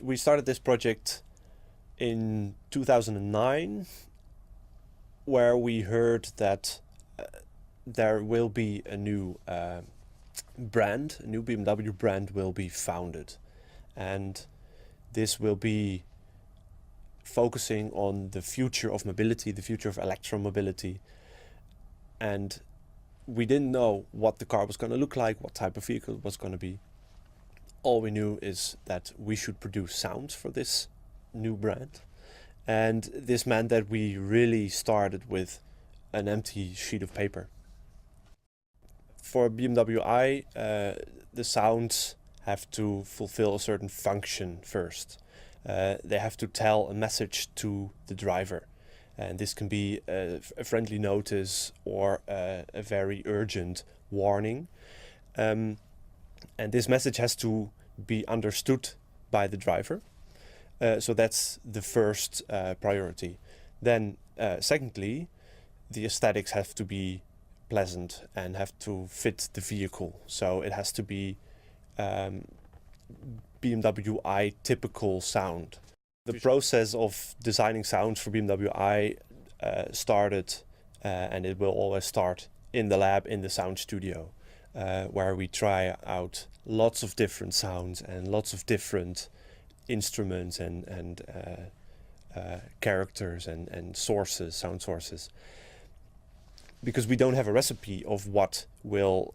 We started this project in 2009, where we heard that there will be a new brand, a new BMW brand will be founded, and this will be focusing on the future of mobility, the future of electromobility. And we didn't know what the car was going to look like, what type of vehicle it was going to be. All we knew is that we should produce sounds for this new brand. And this meant that we really started with an empty sheet of paper. For BMW i, the sounds have to fulfill a certain function first. They have to tell a message to the driver. And this can be a friendly notice or a very urgent warning. And this message has to be understood by the driver. So that's the first priority. Then secondly, the aesthetics have to be pleasant and have to fit the vehicle. So it has to be BMW i typical sound. The process of designing sounds for BMW i started, and it will always start, in the lab, in the sound studio, where we try out lots of different sounds and lots of different instruments and characters and sources, sound sources. Because we don't have a recipe of what will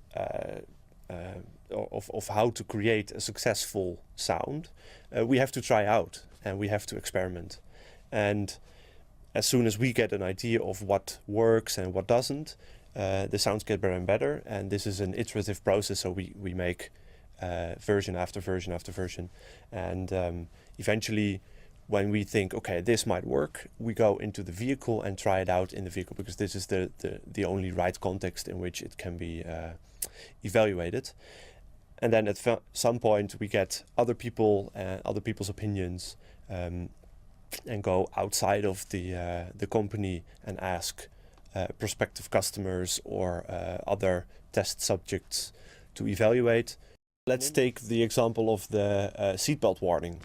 of how to create a successful sound. We have to try out and we have to experiment. And as soon as we get an idea of what works and what doesn't, the sounds get better and better. And this is an iterative process, so we make version after version after version. And eventually, when we think, okay, this might work, we go into the vehicle and try it out in the vehicle, because this is the only right context in which it can be evaluated. And then at some point we get other people, other people's opinions, and go outside of the company and ask prospective customers or other test subjects to evaluate. Let's take the example of the seatbelt warning,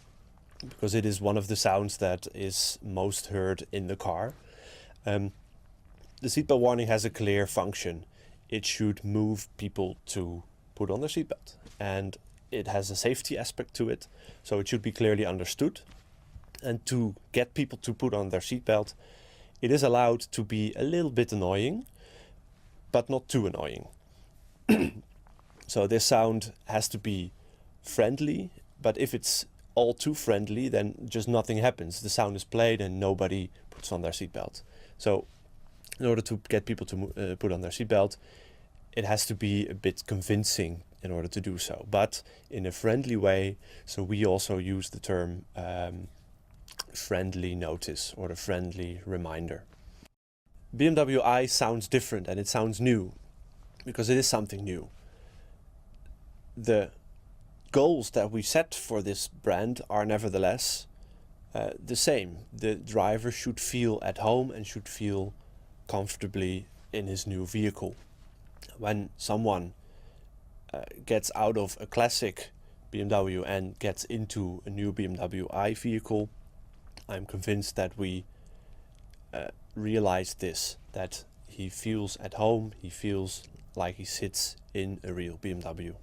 because it is one of the sounds that is most heard in the car. The seatbelt warning has a clear function. It should move people to put on their seatbelt, and it has a safety aspect to it, so it should be clearly understood. And to get people to put on their seatbelt, it is allowed to be a little bit annoying, but not too annoying. So this sound has to be friendly, but if it's all too friendly, then just nothing happens. The sound is played and nobody puts on their seatbelt. So in order to get people to put on their seatbelt, it has to be a bit convincing in order to do so, but in a friendly way. So we also use the term friendly notice or the friendly reminder. BMW i sounds different and it sounds new because it is something new. The goals that we set for this brand are nevertheless the same. The driver should feel at home and should feel comfortably in his new vehicle. When someone gets out of a classic BMW and gets into a new BMW i vehicle, I'm convinced that we realize this, that he feels at home, he feels like he sits in a real BMW.